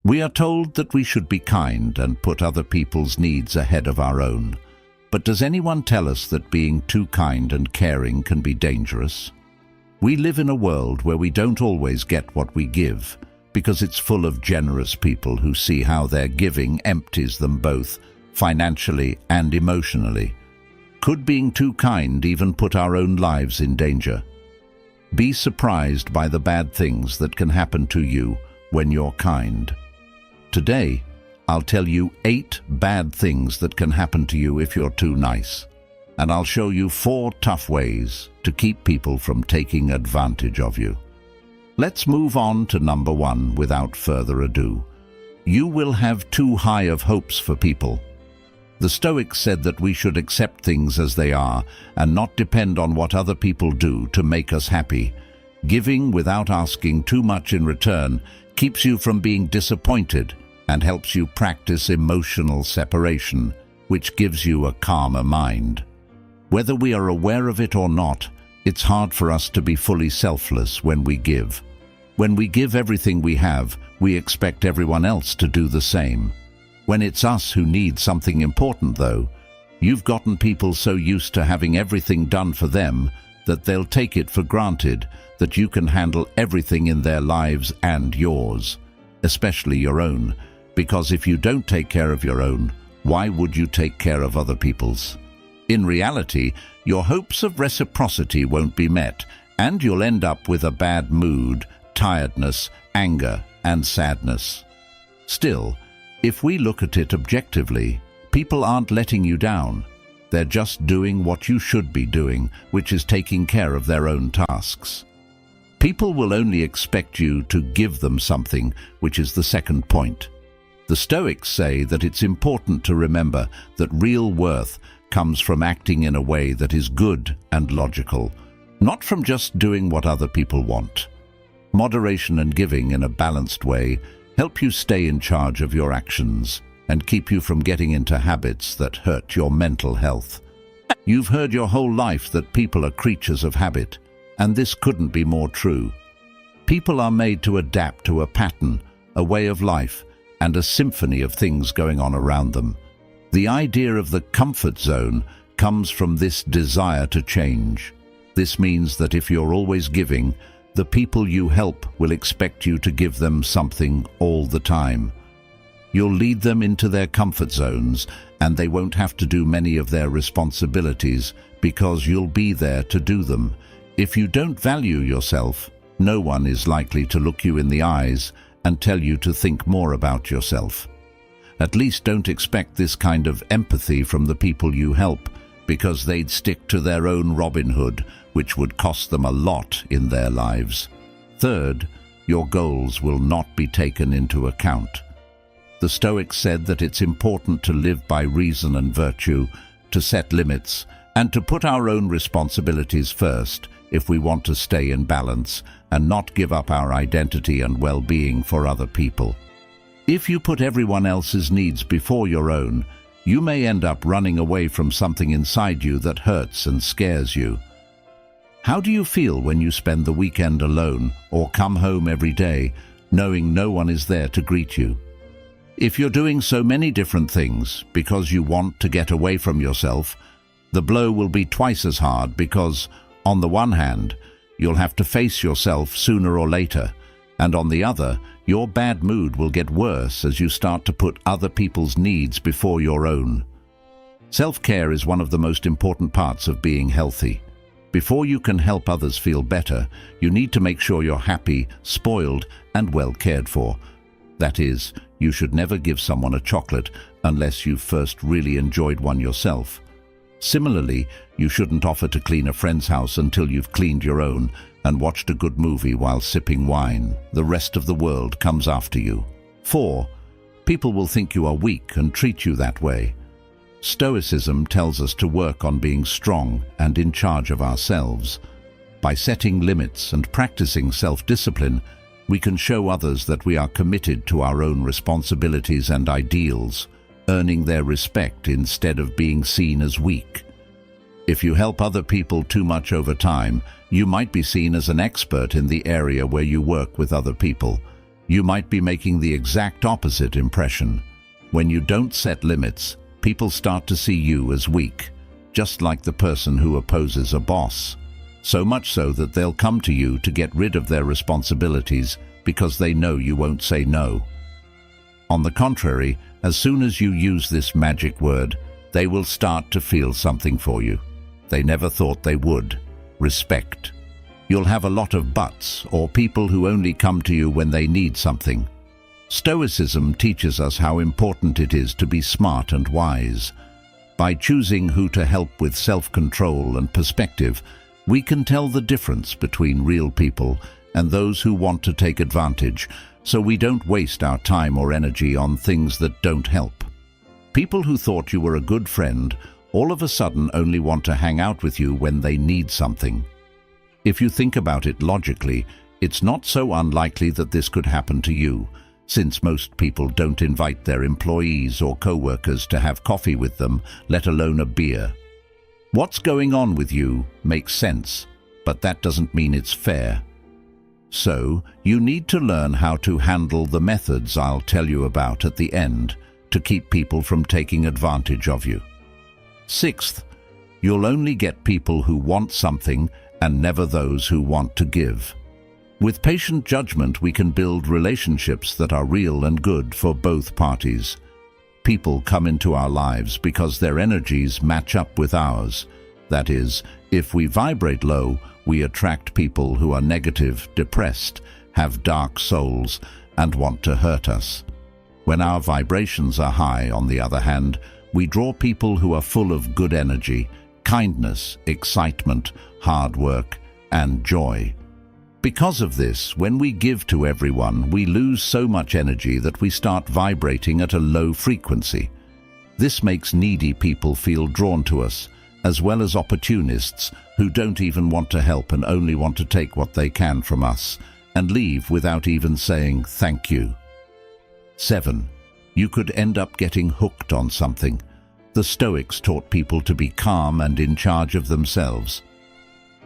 We are told that we should be kind and put other people's needs ahead of our own. But does anyone tell us that being too kind and caring can be dangerous? We live in a world where we don't always get what we give, because it's full of generous people who see how their giving empties them both, financially and emotionally. Could being too kind even put our own lives in danger? Be surprised by the bad things that can happen to you when you're kind. Today, I'll tell you 8 bad things that can happen to you if you're too nice. And I'll show you 4 tough ways to keep people from taking advantage of you. Let's move on to number 1 without further ado. You will have too high of hopes for people. The Stoics said that we should accept things as they are and not depend on what other people do to make us happy. Giving without asking too much in return keeps you from being disappointed and helps you practice emotional separation, which gives you a calmer mind. Whether we are aware of it or not, it's hard for us to be fully selfless when we give. When we give everything we have, we expect everyone else to do the same. When it's us who need something important, though, you've gotten people so used to having everything done for them that they'll take it for granted that you can handle everything in their lives and yours, especially your own. Because if you don't take care of your own, why would you take care of other people's? In reality, your hopes of reciprocity won't be met, and you'll end up with a bad mood, tiredness, anger, and sadness. Still, if we look at it objectively, people aren't letting you down. They're just doing what you should be doing, which is taking care of their own tasks. People will only expect you to give them something, which is the second point. The Stoics say that it's important to remember that real worth comes from acting in a way that is good and logical, not from just doing what other people want. Moderation and giving in a balanced way help you stay in charge of your actions and keep you from getting into habits that hurt your mental health. You've heard your whole life that people are creatures of habit, and this couldn't be more true. People are made to adapt to a pattern, a way of life, and a symphony of things going on around them. The idea of the comfort zone comes from this desire to change. This means that if you're always giving, the people you help will expect you to give them something all the time. You'll lead them into their comfort zones, and they won't have to do many of their responsibilities because you'll be there to do them. If you don't value yourself, no one is likely to look you in the eyes and tell you to think more about yourself. At least don't expect this kind of empathy from the people you help, because they'd stick to their own Robin Hood, which would cost them a lot in their lives. Third, your goals will not be taken into account. The Stoics said that it's important to live by reason and virtue, to set limits, and to put our own responsibilities first if we want to stay in balance and not give up our identity and well-being for other people. If you put everyone else's needs before your own, you may end up running away from something inside you that hurts and scares you. How do you feel when you spend the weekend alone or come home every day knowing no one is there to greet you? If you're doing so many different things because you want to get away from yourself, the blow will be twice as hard because, on the one hand, you'll have to face yourself sooner or later, and on the other, your bad mood will get worse as you start to put other people's needs before your own. Self-care is one of the most important parts of being healthy. Before you can help others feel better, you need to make sure you're happy, spoiled, and well cared for. That is, you should never give someone a chocolate unless you've first really enjoyed one yourself. Similarly, you shouldn't offer to clean a friend's house until you've cleaned your own and watched a good movie while sipping wine. The rest of the world comes after you. 4. People will think you are weak and treat you that way. Stoicism tells us to work on being strong and in charge of ourselves. By setting limits and practicing self-discipline, we can show others that we are committed to our own responsibilities and ideals, earning their respect instead of being seen as weak. If you help other people too much over time, you might be seen as an expert in the area where you work with other people. You might be making the exact opposite impression. When you don't set limits, people start to see you as weak, just like the person who opposes a boss. So much so that they'll come to you to get rid of their responsibilities because they know you won't say no. On the contrary, as soon as you use this magic word, they will start to feel something for you. They never thought they would. Respect. You'll have a lot of buts, or people who only come to you when they need something. Stoicism teaches us how important it is to be smart and wise. By choosing who to help with self-control and perspective, we can tell the difference between real people and those who want to take advantage, so we don't waste our time or energy on things that don't help. People who thought you were a good friend all of a sudden only want to hang out with you when they need something. If you think about it logically, it's not so unlikely that this could happen to you, since most people don't invite their employees or co-workers to have coffee with them, let alone a beer. What's going on with you makes sense, but that doesn't mean it's fair. So, you need to learn how to handle the methods I'll tell you about at the end to keep people from taking advantage of you. Sixth, you'll only get people who want something and never those who want to give. With patient judgment, we can build relationships that are real and good for both parties. People come into our lives because their energies match up with ours. That is, if we vibrate low, we attract people who are negative, depressed, have dark souls, and want to hurt us. When our vibrations are high, on the other hand, we draw people who are full of good energy, kindness, excitement, hard work, and joy. Because of this, when we give to everyone, we lose so much energy that we start vibrating at a low frequency. This makes needy people feel drawn to us, as well as opportunists who don't even want to help and only want to take what they can from us and leave without even saying thank you. 7. You could end up getting hooked on something. The Stoics taught people to be calm and in charge of themselves.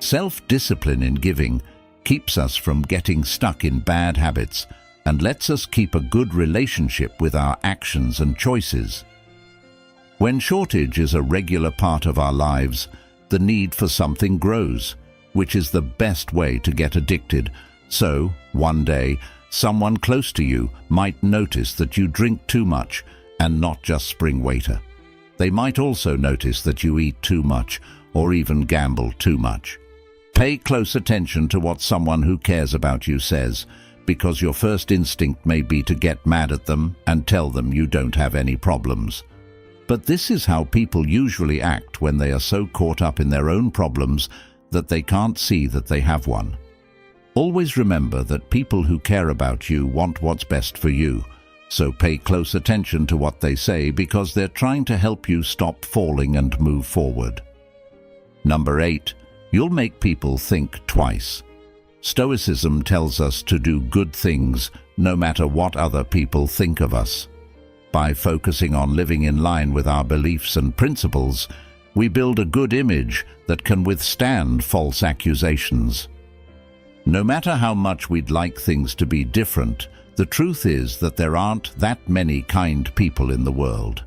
Self-discipline in giving keeps us from getting stuck in bad habits and lets us keep a good relationship with our actions and choices. When shortage is a regular part of our lives, the need for something grows, which is the best way to get addicted. So, one day, someone close to you might notice that you drink too much and not just spring waiter. They might also notice that you eat too much or even gamble too much. Pay close attention to what someone who cares about you says, because your first instinct may be to get mad at them and tell them you don't have any problems. But this is how people usually act when they are so caught up in their own problems that they can't see that they have one. Always remember that people who care about you want what's best for you, so pay close attention to what they say because they're trying to help you stop falling and move forward. Number 8. You'll make people think twice. Stoicism tells us to do good things no matter what other people think of us. By focusing on living in line with our beliefs and principles, we build a good image that can withstand false accusations. No matter how much we'd like things to be different, the truth is that there aren't that many kind people in the world.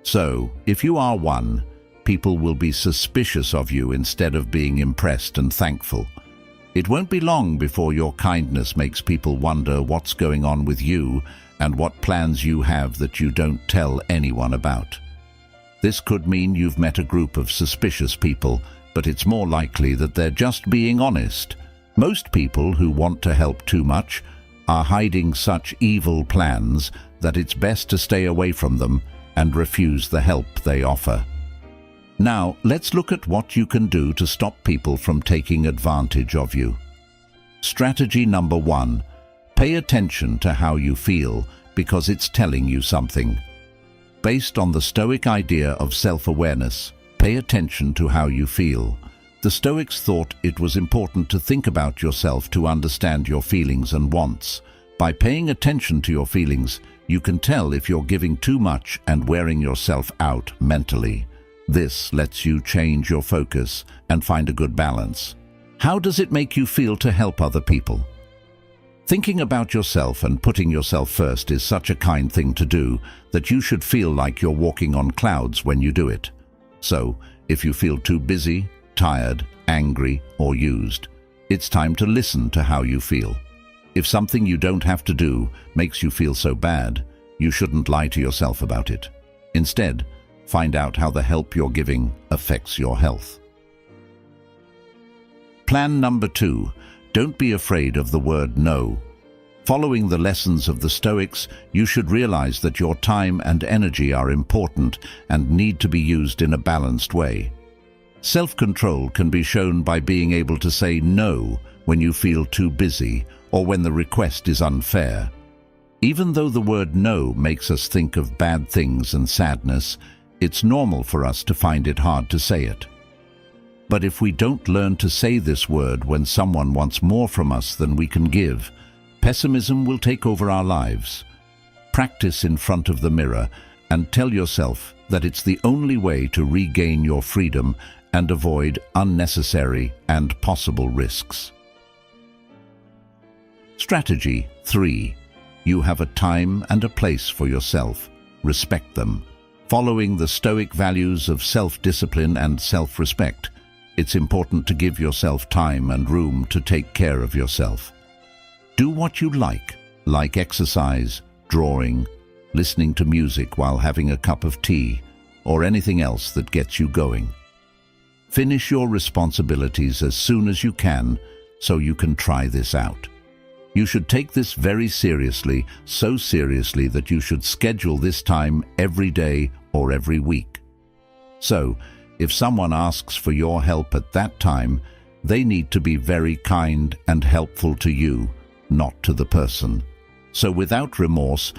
So, if you are one, people will be suspicious of you instead of being impressed and thankful. It won't be long before your kindness makes people wonder what's going on with you and what plans you have that you don't tell anyone about. This could mean you've met a group of suspicious people, but it's more likely that they're just being honest. Most people who want to help too much are hiding such evil plans that it's best to stay away from them and refuse the help they offer. Now, let's look at what you can do to stop people from taking advantage of you. Strategy number 1. Pay attention to how you feel because it's telling you something. Based on the Stoic idea of self-awareness, pay attention to how you feel. The Stoics thought it was important to think about yourself to understand your feelings and wants. By paying attention to your feelings, you can tell if you're giving too much and wearing yourself out mentally. This lets you change your focus and find a good balance. How does it make you feel to help other people? Thinking about yourself and putting yourself first is such a kind thing to do that you should feel like you're walking on clouds when you do it. So, if you feel too busy, tired, angry, or used, it's time to listen to how you feel. If something you don't have to do makes you feel so bad, you shouldn't lie to yourself about it. Instead, find out how the help you're giving affects your health. Plan number 2. Don't be afraid of the word no. Following the lessons of the Stoics, you should realize that your time and energy are important and need to be used in a balanced way. Self-control can be shown by being able to say no when you feel too busy or when the request is unfair. Even though the word no makes us think of bad things and sadness, it's normal for us to find it hard to say it. But if we don't learn to say this word when someone wants more from us than we can give, pessimism will take over our lives. Practice in front of the mirror and tell yourself that it's the only way to regain your freedom and avoid unnecessary and possible risks. Strategy 3. You have a time and a place for yourself. Respect them. Following the Stoic values of self-discipline and self-respect, it's important to give yourself time and room to take care of yourself. Do what you like exercise, drawing, listening to music while having a cup of tea, or anything else that gets you going. Finish your responsibilities as soon as you can so you can try this out. You should take this very seriously, so seriously that you should schedule this time every day or every week. So, if someone asks for your help at that time, they need to be very kind and helpful to you, not to the person. So without remorse,